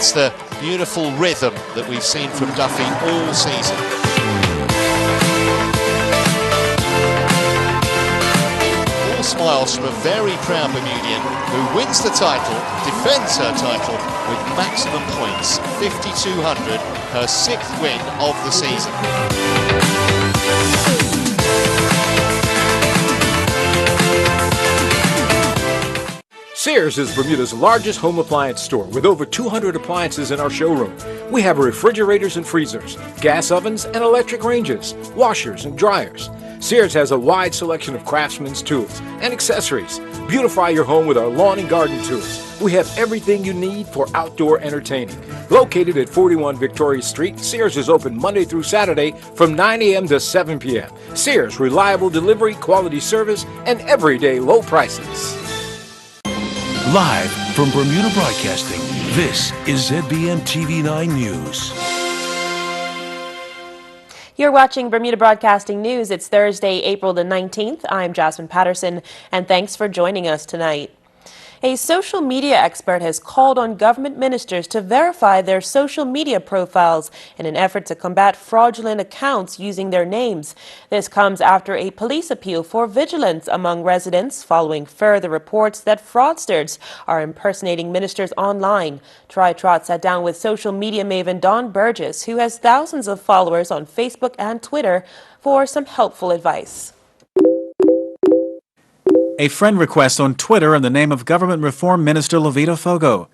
It's the beautiful rhythm that we've seen from Duffy all season. All smiles from a very proud Bermudian who wins the title, defends her title with maximum points, 5,200, her 6th win of the season. Sears is Bermuda's largest home appliance store with over 200 appliances in our showroom. We have refrigerators and freezers, gas ovens and electric ranges, washers and dryers. Sears has a wide selection of craftsman's tools and accessories. Beautify your home with our lawn and garden tools. We have everything you need for outdoor entertaining. Located at 41 Victoria Street, Sears is open Monday through Saturday from 9 a.m. to 7 p.m. Sears, reliable delivery, quality service, and everyday low prices. Live from Bermuda Broadcasting, this is ZBM TV9 News. You're watching Bermuda Broadcasting News. It's Thursday, April the 19th. I'm Jasmine Patterson, and thanks for joining us tonight. A social media expert has called on government ministers to verify their social media profiles in an effort to combat fraudulent accounts using their names. This comes after a police appeal for vigilance among residents following further reports that fraudsters are impersonating ministers online. Troy Trott sat down with social media maven Don Burgess, who has thousands of followers on Facebook and Twitter, for some helpful advice. A friend request on Twitter in the name of Government Reform Minister Levita Fogo.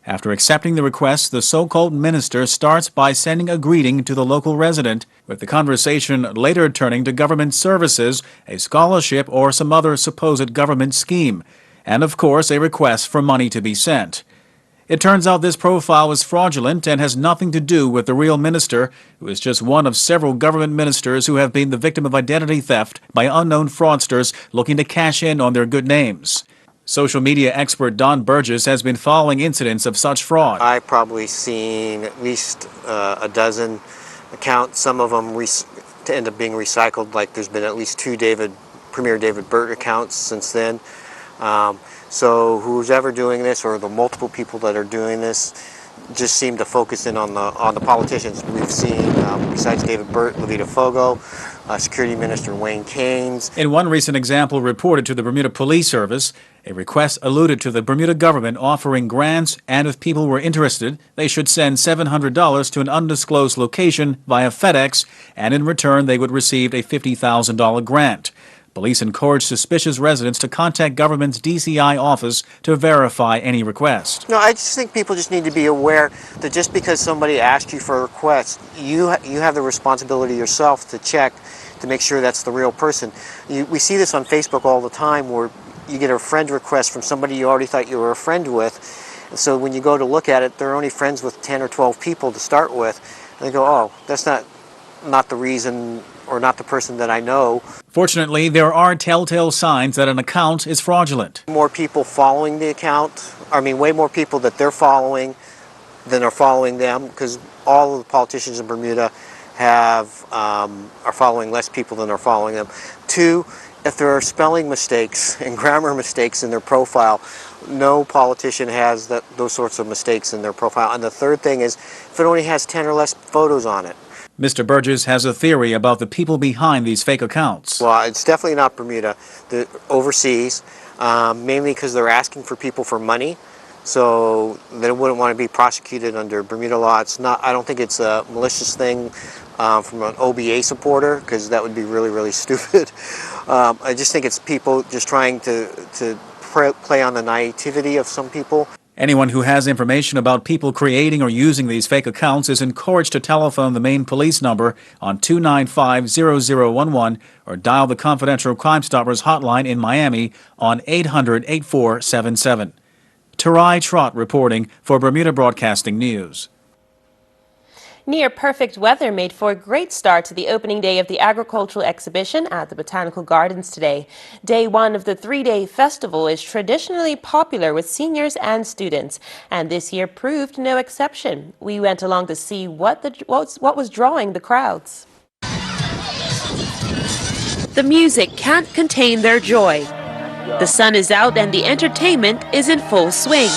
After accepting the request, the so-called minister starts by sending a greeting to the local resident, with the conversation later turning to government services, a scholarship, or some other supposed government scheme, and of course a request for money to be sent. It turns out this profile is fraudulent and has nothing to do with the real minister, who is just one of several government ministers who have been the victim of identity theft by unknown fraudsters looking to cash in on their good names. Social media expert Don Burgess has been following incidents of such fraud. I've probably seen at least a dozen accounts. Some of them end up being recycled, like there's been at least 2 Premier David Burt accounts since then. So who's ever doing this, or the multiple people that are doing this, just seem to focus in on the politicians. We've seen, besides David Burt, Levita Fogo, Security Minister Wayne Keynes. In one recent example reported to the Bermuda Police Service, a request alluded to the Bermuda government offering grants, and if people were interested, they should send $700 to an undisclosed location via FedEx, and in return they would receive a $50,000 grant. Police encourage suspicious residents to contact government's DCI office to verify any request. No, I just think people just need to be aware that just because somebody asked you for a request, you have the responsibility yourself to check to make sure that's the real person. We see this on Facebook all the time, where you get a friend request from somebody you already thought you were a friend with. And so when you go to look at it, they're only friends with 10 or 12 people to start with. And they go, oh, that's not the reason, or not the person that I know. Fortunately, there are telltale signs that an account is fraudulent. More people following the account, way more people that they're following than are following them, because all of the politicians in Bermuda are following less people than are following them. 2, if there are spelling mistakes and grammar mistakes in their profile, no politician has those sorts of mistakes in their profile. And the third thing is, if it only has 10 or less photos on it. Mr. Burgess has a theory about the people behind these fake accounts. Well, it's definitely not Bermuda. They're overseas, mainly because they're asking for people for money, so they wouldn't want to be prosecuted under Bermuda law. It's not. I don't think it's a malicious thing from an OBA supporter, because that would be really, really stupid. I just think it's people just trying to play on the naivety of some people. Anyone who has information about people creating or using these fake accounts is encouraged to telephone the main police number on 295-0011 or dial the confidential Crime Stoppers hotline in Miami on 800-8477. Troy Trott reporting for Bermuda Broadcasting News. Near-perfect weather made for a great start to the opening day of the agricultural exhibition at the Botanical Gardens today. Day 1 of the 3-day festival is traditionally popular with seniors and students, and this year proved no exception. We went along to see what was drawing the crowds. The music can't contain their joy. The sun is out and the entertainment is in full swing.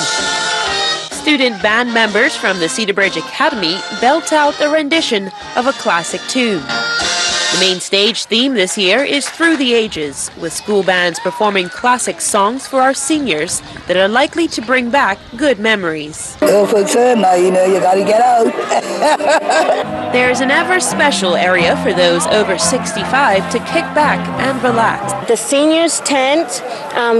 student band members from the Cedar Bridge Academy belt out a rendition of a classic tune. The main stage theme this year is Through the Ages, with school bands performing classic songs for our seniors that are likely to bring back good memories. If it's in now, you know you gotta get out. There's an ever special area for those over 65 to kick back and relax. The seniors tent,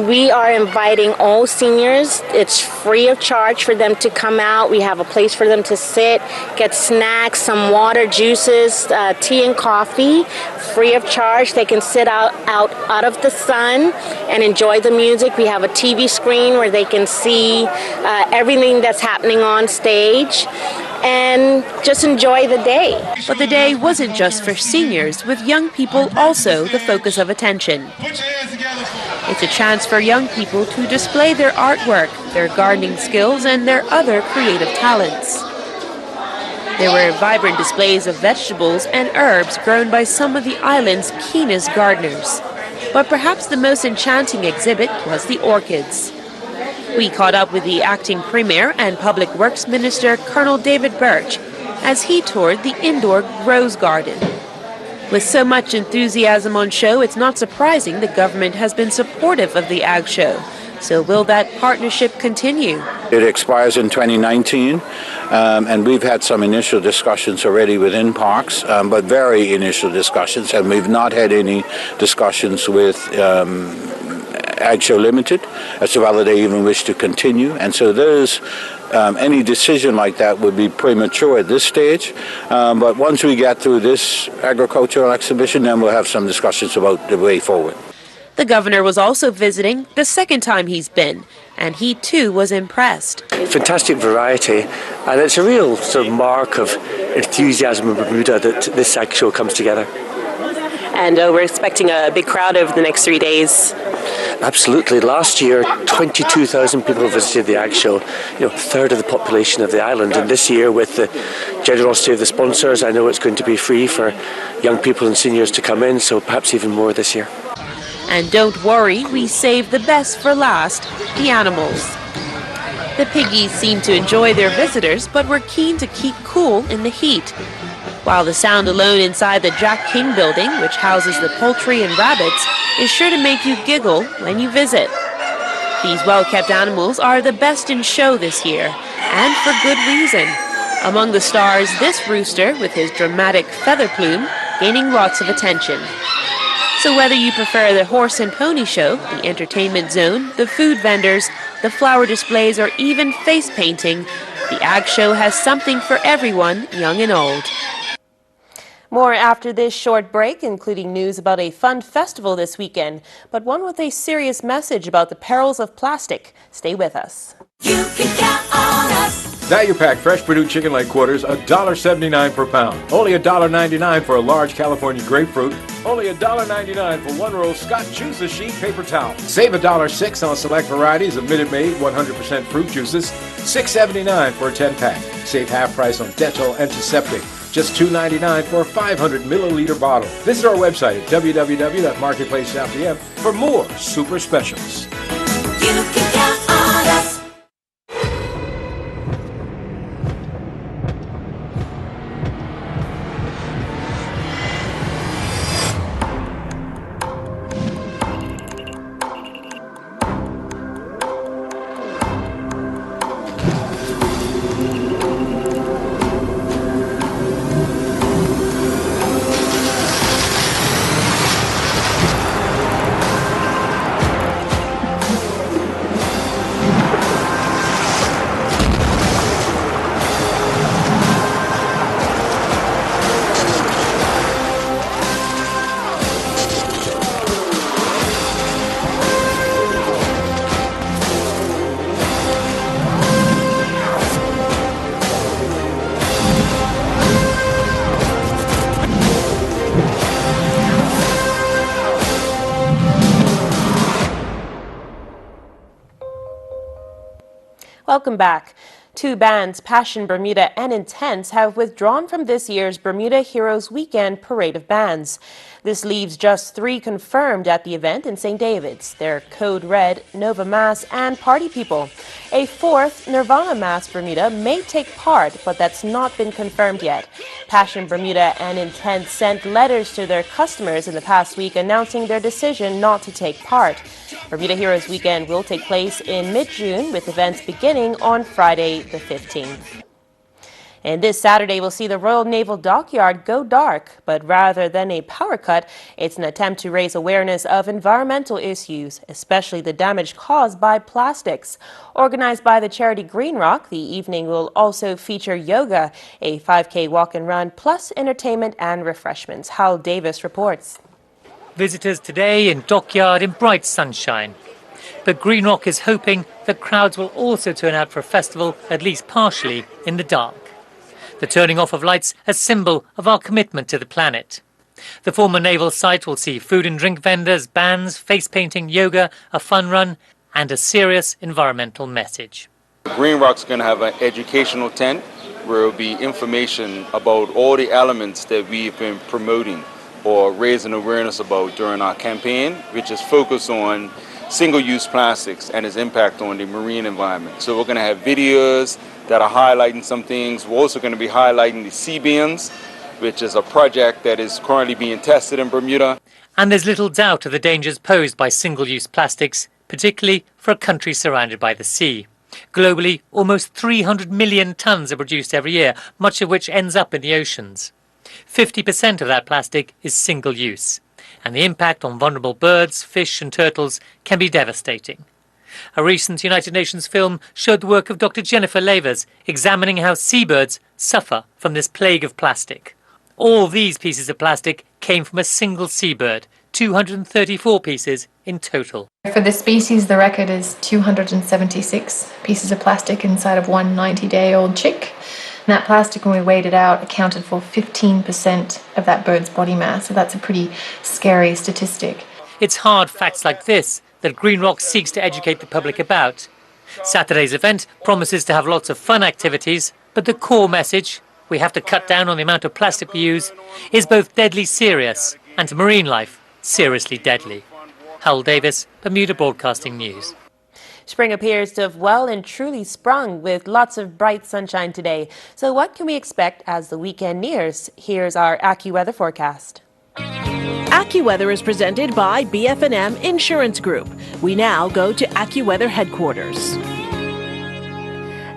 we are inviting all seniors. It's free of charge for them to come out. We have a place for them to sit, get snacks, some water, juices, tea and coffee, free of charge. They can sit out of the sun and enjoy the music. We have a TV screen where they can see everything that's happening on stage and just enjoy the day. But the day wasn't just for seniors, with young people also the focus of attention. It's a chance for young people to display their artwork, their gardening skills, and their other creative talents. There were vibrant displays of vegetables and herbs grown by some of the island's keenest gardeners. But perhaps the most enchanting exhibit was the orchids. We caught up with the acting premier and public works minister, Colonel David Birch, as he toured the indoor rose garden. With so much enthusiasm on show, it's not surprising the government has been supportive of the Ag Show. So will that partnership continue? It expires in 2019, and we've had some initial discussions already within parks, but very initial discussions, and we've not had any discussions with Ag Show Limited as to whether they even wish to continue. And so there's any decision like that would be premature at this stage. But once we get through this agricultural exhibition, then we'll have some discussions about the way forward. The governor was also visiting the second time he's been, and he too was impressed. Fantastic variety, and it's a real sort of mark of enthusiasm in Bermuda that this Ag Show comes together. And we're expecting a big crowd over the next 3 days. Absolutely. Last year, 22,000 people visited the Ag Show, a third of the population of the island. And this year, with the generosity of the sponsors, I know it's going to be free for young people and seniors to come in, so perhaps even more this year. And don't worry, we saved the best for last, the animals. The piggies seemed to enjoy their visitors, but were keen to keep cool in the heat. While the sound alone inside the Jack King building, which houses the poultry and rabbits, is sure to make you giggle when you visit. These well-kept animals are the best in show this year, and for good reason. Among the stars, this rooster with his dramatic feather plume gaining lots of attention. So whether you prefer the horse and pony show, the entertainment zone, the food vendors, the flower displays, or even face painting, the Ag Show has something for everyone, young and old. More after this short break, including news about a fun festival this weekend, but one with a serious message about the perils of plastic. Stay with us. You can count on us. Value pack fresh Purdue chicken leg quarters, $1.79 per pound. Only $1.99 for a large California grapefruit. Only $1.99 for one roll Scott Choose a Sheet paper towel. Save $1.06 on select varieties of Minute Maid 100% fruit juices. $6.79 for a 10-pack. Save half price on Dettol Antiseptic. Just $2.99 for a 500 milliliter bottle. Visit our website at www.marketplace.pm for more super specials. You can count on us. Welcome back. Two bands, Passion Bermuda and Intense, have withdrawn from this year's Bermuda Heroes Weekend Parade of Bands. This leaves just 3 confirmed at the event in St. David's. They're Code Red, Nova Mass, and Party People. A 4th, Nirvana Mass Bermuda, may take part, but that's not been confirmed yet. Passion Bermuda and Intense sent letters to their customers in the past week announcing their decision not to take part. Bermuda Heroes Weekend will take place in mid-June, with events beginning on Friday the 15th. And this Saturday, we'll see the Royal Naval Dockyard go dark, but rather than a power cut, it's an attempt to raise awareness of environmental issues, especially the damage caused by plastics. Organized by the charity Green Rock, the evening will also feature yoga, a 5K walk and run, plus entertainment and refreshments. Hal Davis reports. Visitors today in Dockyard in bright sunshine. But Green Rock is hoping that crowds will also turn out for a festival, at least partially, in the dark. The turning off of lights, a symbol of our commitment to the planet. The former naval site will see food and drink vendors, bands, face painting, yoga, a fun run, and a serious environmental message. Green Rock's going to have an educational tent where there will be information about all the elements that we've been promoting or raising awareness about during our campaign, which is focused on single-use plastics and its impact on the marine environment. So we're going to have videos that are highlighting some things. We're also going to be highlighting the ZBMs, which is a project that is currently being tested in Bermuda. And there's little doubt of the dangers posed by single-use plastics, particularly for a country surrounded by the sea. Globally, almost 300 million tonnes are produced every year, much of which ends up in the oceans. 50% of that plastic is single-use, and the impact on vulnerable birds, fish and turtles can be devastating. A recent United Nations film showed the work of Dr. Jennifer Lavers examining how seabirds suffer from this plague of plastic. All these pieces of plastic came from a single seabird, 234 pieces in total. For this species, the record is 276 pieces of plastic inside of one 90-day-old chick. And that plastic, when we weighed it out, accounted for 15% of that bird's body mass. So that's a pretty scary statistic. It's hard facts like this that Green Rock seeks to educate the public about. Saturday's event promises to have lots of fun activities, but the core message, we have to cut down on the amount of plastic we use, is both deadly serious and to marine life, seriously deadly. Hal Davis, Bermuda Broadcasting News. Spring appears to have well and truly sprung with lots of bright sunshine today. So what can we expect as the weekend nears? Here's our AccuWeather forecast. AccuWeather is presented by BF&M Insurance Group. We now go to AccuWeather headquarters.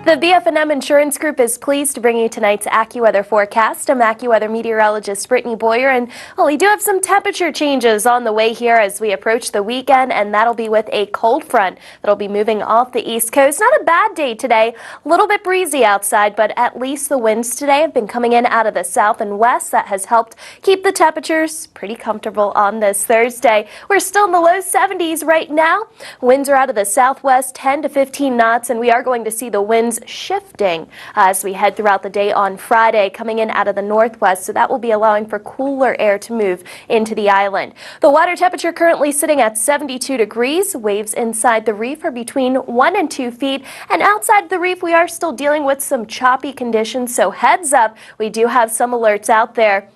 The BF&M Insurance Group is pleased to bring you tonight's AccuWeather forecast. I'm AccuWeather meteorologist Brittany Boyer, and we do have some temperature changes on the way here as we approach the weekend, and that'll be with a cold front that'll be moving off the east coast. Not a bad day today, a little bit breezy outside, but at least the winds today have been coming in out of the south and west. That has helped keep the temperatures pretty comfortable on this Thursday. We're still in the low 70s right now. Winds are out of the southwest, 10 to 15 knots, and we are going to see the winds shifting as we head throughout the day on Friday, coming in out of the northwest, so that will be allowing for cooler air to move into the island. The water temperature currently sitting at 72 degrees. Waves inside the reef are between 1 and 2 feet, and outside the reef we are still dealing with some choppy conditions, so heads up, we do have some alerts out there.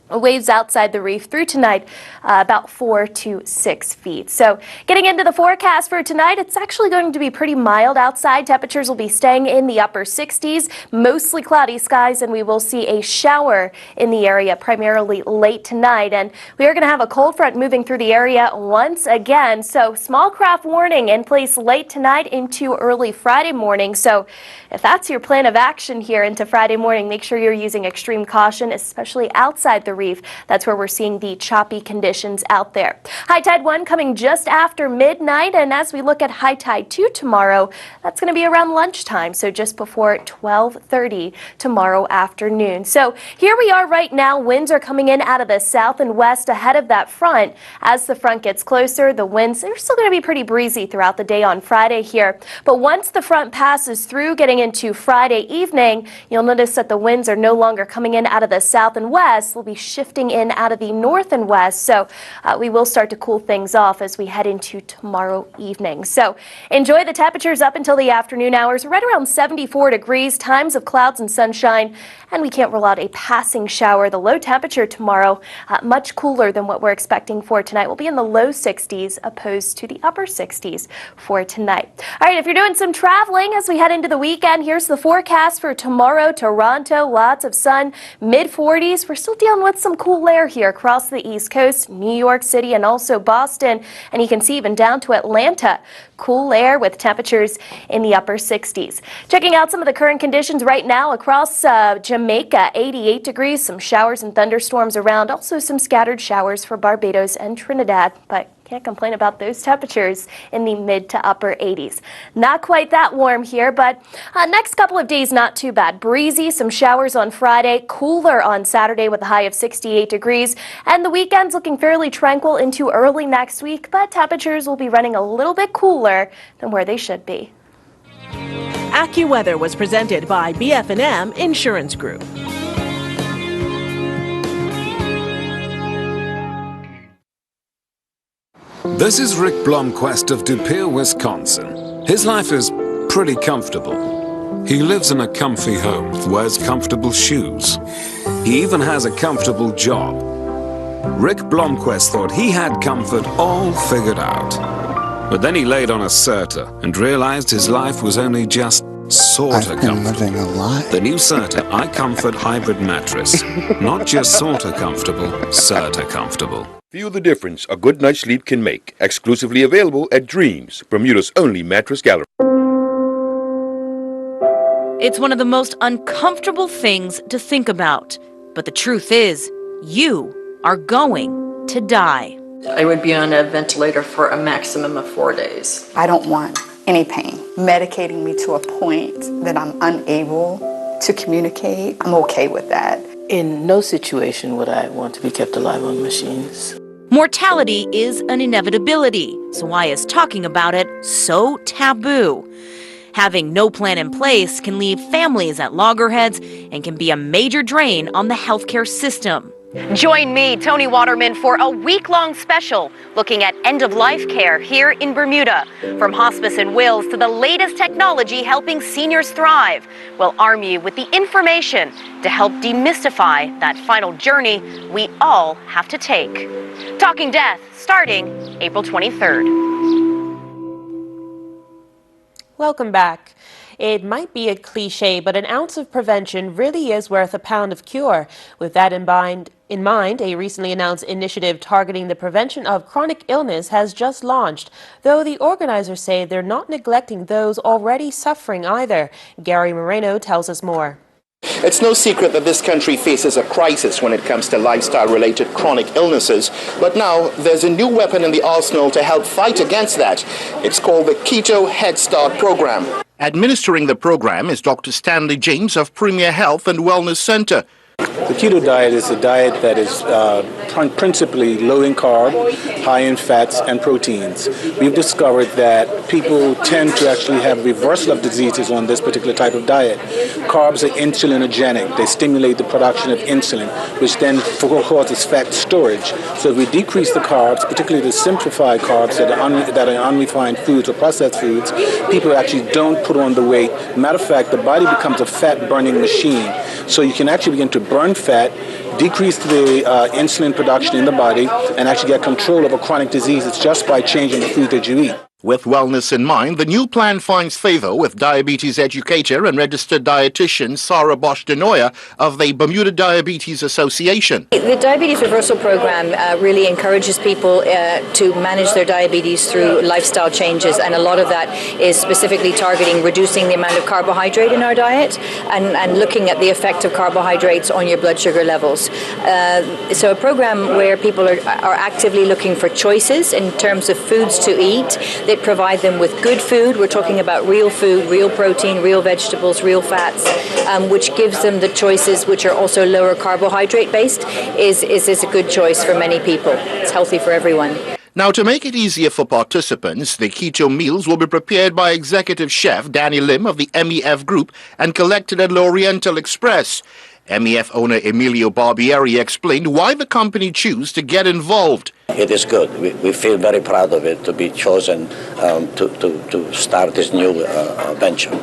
Waves outside the reef through tonight about 4 to 6 feet. So getting into the forecast for tonight, it's actually going to be pretty mild outside. Temperatures will be staying in the upper 60s, mostly cloudy skies, and we will see a shower in the area primarily late tonight. And we are going to have a cold front moving through the area once again. So small craft warning in place late tonight into early Friday morning. So if that's your plan of action here into Friday morning, make sure you're using extreme caution, especially outside the reef. That's where we're seeing the choppy conditions out there. High tide 1 coming just after midnight, and as we look at high tide 2 tomorrow, that's going to be around lunchtime, so just before 12:30 tomorrow afternoon. So here we are right now. Winds are coming in out of the south and west ahead of that front. As the front gets closer, the winds are still going to be pretty breezy throughout the day on Friday here. But once the front passes through, getting into Friday evening, you'll notice that the winds are no longer coming in out of the south and west. They'll be shifting in out of the north and west, so we will start to cool things off as we head into tomorrow evening. So enjoy the temperatures up until the afternoon hours, right around 74 degrees, times of clouds and sunshine, and we can't rule out a passing shower. The low temperature tomorrow, much cooler than what we're expecting for tonight. We'll be in the low 60s opposed to the upper 60s for tonight. All right, if you're doing some traveling as we head into the weekend, here's the forecast for tomorrow. Toronto, lots of sun, mid-40s. We're still dealing with some cool air here across the East Coast, New York City, and also Boston. And you can see even down to Atlanta. Cool air with temperatures in the upper 60s. Checking out some of the current conditions right now across Jamaica, 88 degrees, some showers and thunderstorms around, also some scattered showers for Barbados and Trinidad, but can't complain about those temperatures in the mid to upper 80s. Not quite that warm here, but next couple of days not too bad. Breezy, some showers on Friday, cooler on Saturday with a high of 68 degrees, and the weekend's looking fairly tranquil into early next week, but temperatures will be running a little bit cooler than where they should be. AccuWeather was presented by BF&M Insurance Group. This is Rick Blomquist of De Pere, Wisconsin. His life is pretty comfortable. He lives in a comfy home, wears comfortable shoes. He even has a comfortable job. Rick Blomquist thought he had comfort all figured out. But then he laid on a Certa and realized his life was only just sorta comfortable. The new Certa iComfort Hybrid Mattress. Not just sorta comfortable, Certa comfortable. Feel the difference a good night's sleep can make. Exclusively available at Dreams, Bermuda's only mattress gallery. It's one of the most uncomfortable things to think about. But the truth is, you are going to die. I would be on a ventilator for a maximum of 4 days. I don't want any pain. Medicating me to a point that I'm unable to communicate, I'm okay with that. In no situation would I want to be kept alive on machines. Mortality is an inevitability, so why is talking about it so taboo? Having no plan in place can leave families at loggerheads and can be a major drain on the healthcare system. Join me, Tony Waterman, for a week-long special looking at end-of-life care here in Bermuda. From hospice and wills to the latest technology helping seniors thrive, we'll arm you with the information to help demystify that final journey we all have to take. Talking Death, starting April 23rd. Welcome back. It might be a cliche, but an ounce of prevention really is worth a pound of cure. With that in mind, a recently announced initiative targeting the prevention of chronic illness has just launched, though the organizers say they're not neglecting those already suffering either. Gary Moreno tells us more. It's no secret that this country faces a crisis when it comes to lifestyle-related chronic illnesses, but now there's a new weapon in the arsenal to help fight against that. It's called the Keto Head Start program. Administering the program is Dr. Stanley James of Premier Health and Wellness Center. The keto diet is a diet that is principally low in carb, high in fats and proteins. We've discovered that people tend to actually have reversal of diseases on this particular type of diet. Carbs are insulinogenic. They stimulate the production of insulin, which then causes fat storage. So if we decrease the carbs, particularly the simplified carbs that are unrefined foods or processed foods, people actually don't put on the weight. Matter of fact, the body becomes a fat-burning machine. So you can actually begin to burn fat, decrease the insulin production in the body, and actually get control of a chronic disease. It's just by changing the food that you eat. With wellness in mind, the new plan finds favor with diabetes educator and registered dietitian Sarah Bosch-Denoya of the Bermuda Diabetes Association. The Diabetes Reversal Program really encourages people to manage their diabetes through lifestyle changes, and a lot of that is specifically targeting reducing the amount of carbohydrate in our diet and looking at the effect of carbohydrates on your blood sugar levels. So a program where people are actively looking for choices in terms of foods to eat. They provide them with good food. We're talking about real food, real protein, real vegetables, real fats, which gives them the choices which are also lower carbohydrate based, is a good choice for many people. It's healthy for everyone. Now, to make it easier for participants, the keto meals will be prepared by executive chef Danny Lim of the MEF Group and collected at L'Oriental Express. MEF owner Emilio Barbieri explained why the company chose to get involved. It is good. We feel very proud of it to be chosen to start this new venture.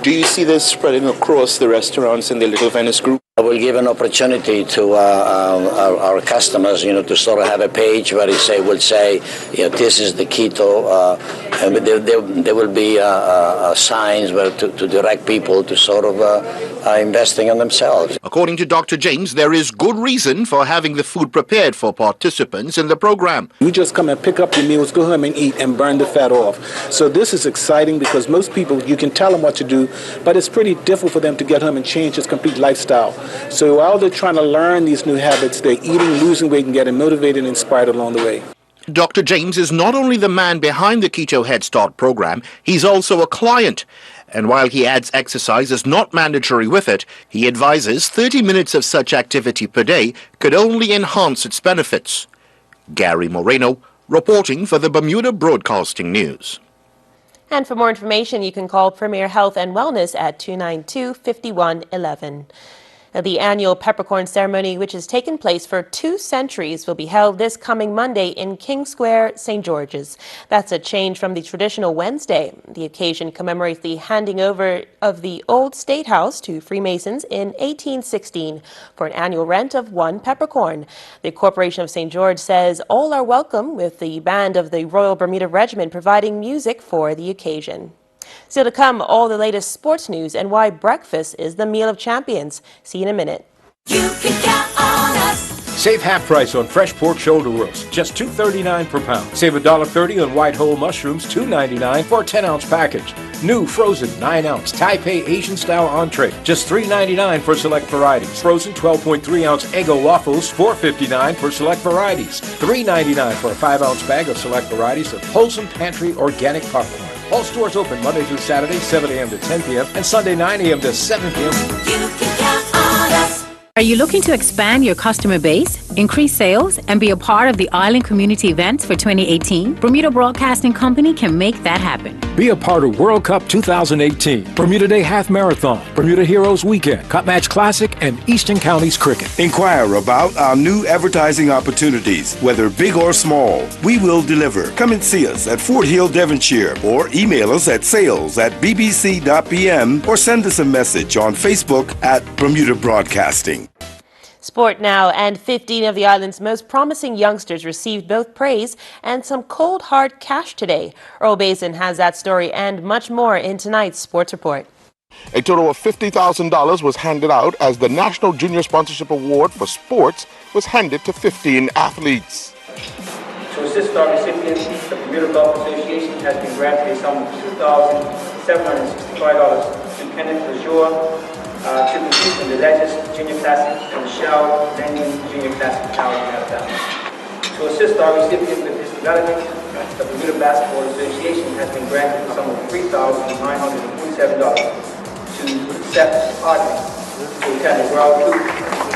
Do you see this spreading across the restaurants in the Little Venice group? I will give an opportunity to our customers, to sort of have a page where will say, this is the keto, and there will be signs where to direct people to sort of investing in themselves. According to Dr. James, there is good reason for having the food prepared for participants in the program. You just come and pick up your meals, go home and eat, and burn the fat off. So this is exciting because most people, you can tell them what to do, but it's pretty difficult for them to get home and change his complete lifestyle. So while they're trying to learn these new habits, they're eating, losing weight, and getting motivated and inspired along the way. Dr. James is not only the man behind the Keto Head Start program, he's also a client. And while he adds exercise is not mandatory with it, he advises 30 minutes of such activity per day could only enhance its benefits. Gary Moreno, reporting for the Bermuda Broadcasting News. And for more information, you can call Premier Health and Wellness at 292-5111. The annual peppercorn ceremony, which has taken place for 2 centuries, will be held this coming Monday in King Square, St. George's. That's a change from the traditional Wednesday. The occasion commemorates the handing over of the old State House to Freemasons in 1816 for an annual rent of 1 peppercorn. The Corporation of St. George says all are welcome, with the band of the Royal Bermuda Regiment providing music for the occasion. Still to come, all the latest sports news and why breakfast is the meal of champions. See you in a minute. You can count on us. Save half price on fresh pork shoulder roast, just $2.39 per pound. Save $1.30 on white whole mushrooms, $2.99 for a 10-ounce package. New frozen 9-ounce Taipei Asian-style entree, just $3.99 for select varieties. Frozen 12.3-ounce Eggo waffles, $4.59 for select varieties. $3.99 for a 5-ounce bag of select varieties of wholesome pantry organic popcorn. All stores open Monday through Saturday, 7 a.m. to 10 p.m. and Sunday, 9 a.m. to 7 p.m. You can count on us. Are you looking to expand your customer base, increase sales, and be a part of the Island Community Events for 2018? Bermuda Broadcasting Company can make that happen. Be a part of World Cup 2018, Bermuda Day Half Marathon, Bermuda Heroes Weekend, Cup Match Classic, and Eastern Counties Cricket. Inquire about our new advertising opportunities, whether big or small. We will deliver. Come and see us at Fort Hill, Devonshire, or email us at sales@bbc.pm or send us a message on Facebook at Bermuda Broadcasting. Sport now, and 15 of the island's most promising youngsters received both praise and some cold hard cash today. Earl Basin has that story and much more in tonight's Sports Report. A total of $50,000 was handed out as the National Junior Sponsorship Award for Sports was handed to 15 athletes. To assist our recipients, the Bermuda Golf Association has been granted a sum of $2,765 to Kenneth Lejour, to compete in the Legends Junior Classic and the Shell Landing Junior Classic Tower Marathon. To assist our recipient with his development, the Bermuda Basketball Association has been granted a sum of $3,947 to Seth Hardman to attend the World Cup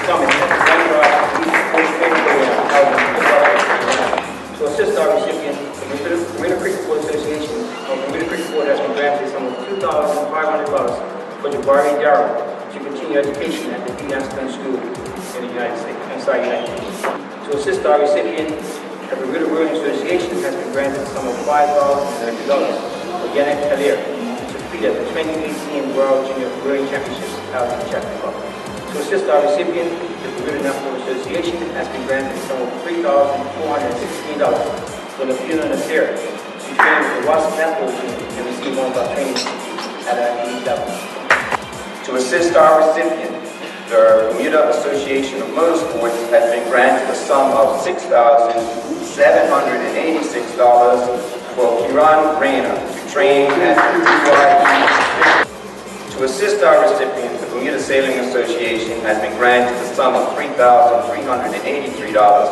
Summit at the Denver Youth Sports Training Program held in Philadelphia. To assist our recipient, the Bermuda Cricket Board Association of Bermuda Cricket Board has been granted a sum of $2,500 for Jabari Darrow to continue education at the Aston School in the United States. United States. To assist our recipient, the Bermuda Rowing Association has been granted a sum of $5,030 for Yannick Kalir to compete at the 2018 World Junior Rowing Championships held in Czech Republic. To assist our recipient, the Bermuda National Association has been granted a sum of $3,416 for the Fiona Nasir to train with the Wasp Netball team and receive one of our training at an elite level. To assist our recipient, the Bermuda Association of Motorsports has been granted a sum of $6,786 for Kiran Rana to train at BYE. To assist our recipient, the Bermuda Sailing Association has been granted a sum of $3,383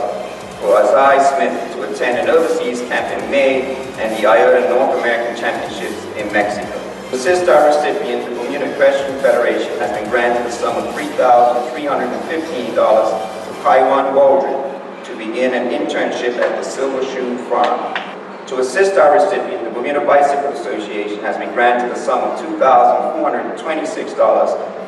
for Azai Smith to attend an overseas camp in May and the IOTA North American Championships in Mexico. To assist our recipient, the Bermuda Equestrian Federation has been granted a sum of $3,315 for Kaiwan Waldron to begin an internship at the Silver Shoe Farm. To assist our recipient, the Bermuda Bicycle Association has been granted a sum of $2,426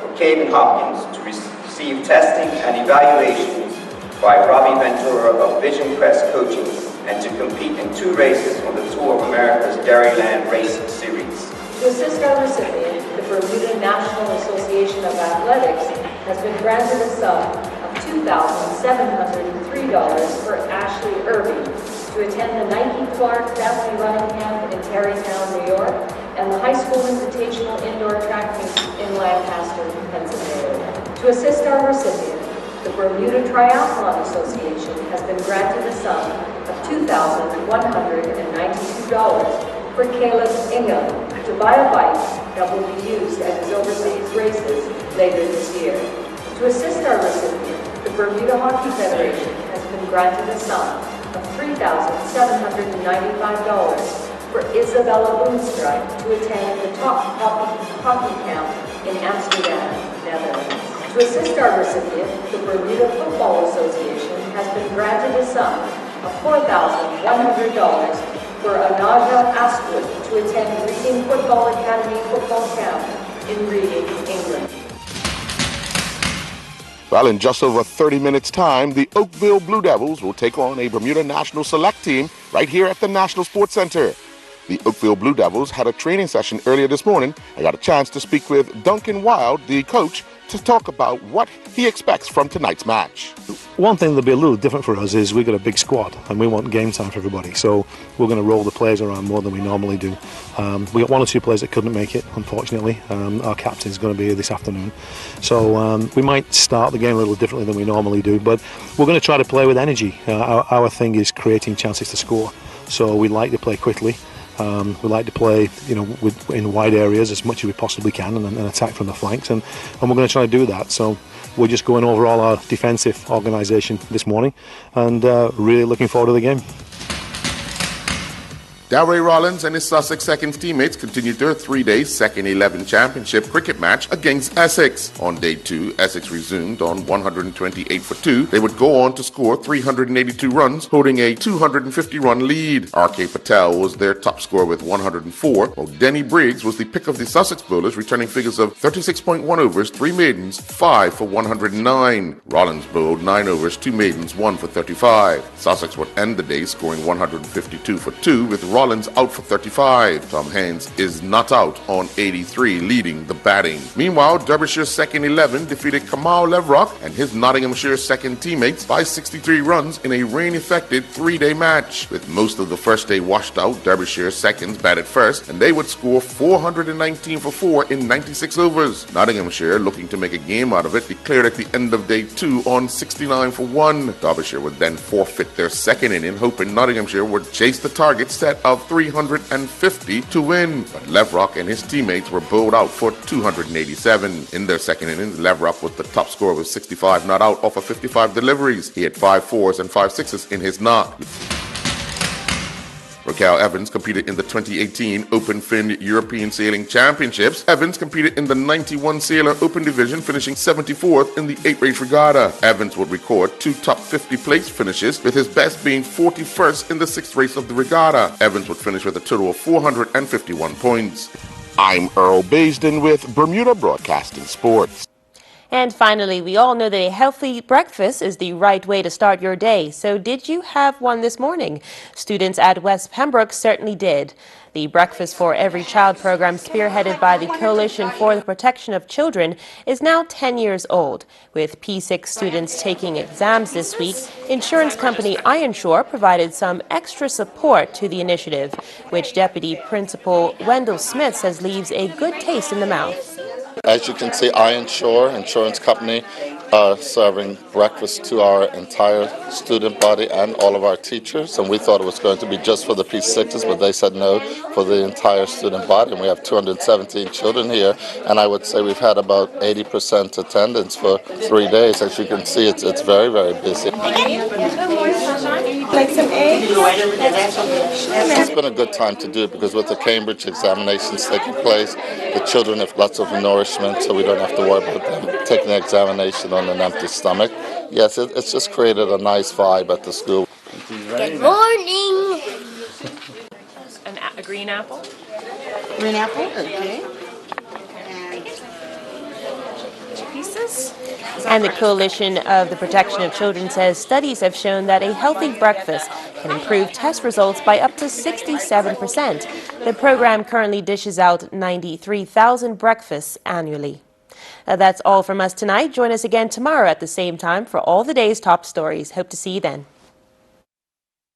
for Caden Hopkins to receive receive testing and evaluations by Robbie Ventura of Vision Quest Coaching, and to compete in 2 races on the Tour of America's Dairyland Race Series. To assist our recipient, the Bermuda National Association of Athletics has been granted a sum of $2,703 for Ashley Irving to attend the Nike Clark Family Running Camp in Tarrytown, New York, and the High School Invitational Indoor Track Meet in Lancaster, Pennsylvania. To assist our recipient, the Bermuda Triathlon Association has been granted a sum of $2,192 for Caleb Ingham to buy a bike that will be used at his overseas races later this year. To assist our recipient, the Bermuda Hockey Federation has been granted a sum of $3,795 for Isabella Boonstra to attend the top hockey camp in Amsterdam, Netherlands. To assist our recipient, the Bermuda Football Association has been granted a sum of $4,100 for Anaja Astwood to attend Reading Football Academy football camp in Reading, England. Well, in just over 30 minutes' time, the Oakville Blue Devils will take on a Bermuda National Select team right here at the National Sports Center. The Oakville Blue Devils had a training session earlier this morning. I got a chance to speak with Duncan Wild, the coach, to talk about what he expects from tonight's match. One thing that'll be a little different for us is we've got a big squad and we want game time for everybody, so we're going to roll the players around more than we normally do. We got 1 or 2 players that couldn't make it, unfortunately. Our captain's going to be here this afternoon, so we might start the game a little differently than we normally do, but we're going to try to play with energy. Our thing is creating chances to score, so we like to play quickly. We like to play, in wide areas as much as we possibly can, and attack from the flanks, and we're going to try to do that. So we're just going over all our defensive organisation this morning, and really looking forward to the game. Darray Rollins and his Sussex Seconds teammates continued their 3-day Second 11 Championship cricket match against Essex. On day 2, Essex resumed on 128 for 2. They would go on to score 382 runs, holding a 250-run lead. R.K. Patel was their top scorer with 104, while Denny Briggs was the pick of the Sussex bowlers, returning figures of 36.1 overs, 3 maidens, 5 for 109. Rollins bowled 9 overs, 2 maidens, 1 for 35. Sussex would end the day scoring 152 for 2, with Rollins out for 35. Tom Haynes is not out on 83, leading the batting. Meanwhile, Derbyshire's Second 11 defeated Kamal Levrock and his Nottinghamshire second teammates by 63 runs in a rain-affected 3-day match. With most of the first day washed out, Derbyshire's seconds batted first, and they would score 419 for 4 in 96 overs. Nottinghamshire, looking to make a game out of it, declared at the end of day 2 on 69 for 1. Derbyshire would then forfeit their second inning, hoping Nottinghamshire would chase the target set of 350 to win, but Levrock and his teammates were bowled out for 287. In their second innings, Levrock was the top scorer with 65 not out off of 55 deliveries. He had 5 4s and 5 6s in his not. Raquel Evans competed in the 2018 Open Fin European Sailing Championships. Evans competed in the 91 Sailor Open Division, finishing 74th in the 8-race regatta. Evans would record 2 top 50 place finishes, with his best being 41st in the 6th race of the regatta. Evans would finish with a total of 451 points. I'm Earl Baisden with Bermuda Broadcasting Sports. And finally, we all know that a healthy breakfast is the right way to start your day. So did you have one this morning? Students at West Pembroke certainly did. The Breakfast for Every Child program, spearheaded by the Coalition for the Protection of Children, is now 10 years old. With P6 students taking exams this week, insurance company Ironshore provided some extra support to the initiative, which Deputy Principal Wendell Smith says leaves a good taste in the mouth. As you can see, Ironshore Insurance Company are serving breakfast to our entire student body and all of our teachers, and we thought it was going to be just for the P6s, but they said no, for the entire student body, and we have 217 children here, and I would say we've had about 80% attendance for 3 days. As you can see, it's very, very busy. Like some eggs? It's been a good time to do it because with the Cambridge examinations taking place, the children have lots of nourishment, so we don't have to worry about them taking the examination on an empty stomach. Yes, it's just created a nice vibe at the school. Good morning. A green apple? Green apple, okay. And 2 pieces. breakfast? And the Coalition of the Protection of Children says studies have shown that a healthy breakfast can improve test results by up to 67%. The program currently dishes out 93,000 breakfasts annually. That's all from us tonight. Join us again tomorrow at the same time for all the day's top stories. Hope to see you then.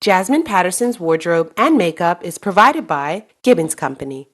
Jasmine Patterson's wardrobe and makeup is provided by Gibbons Company.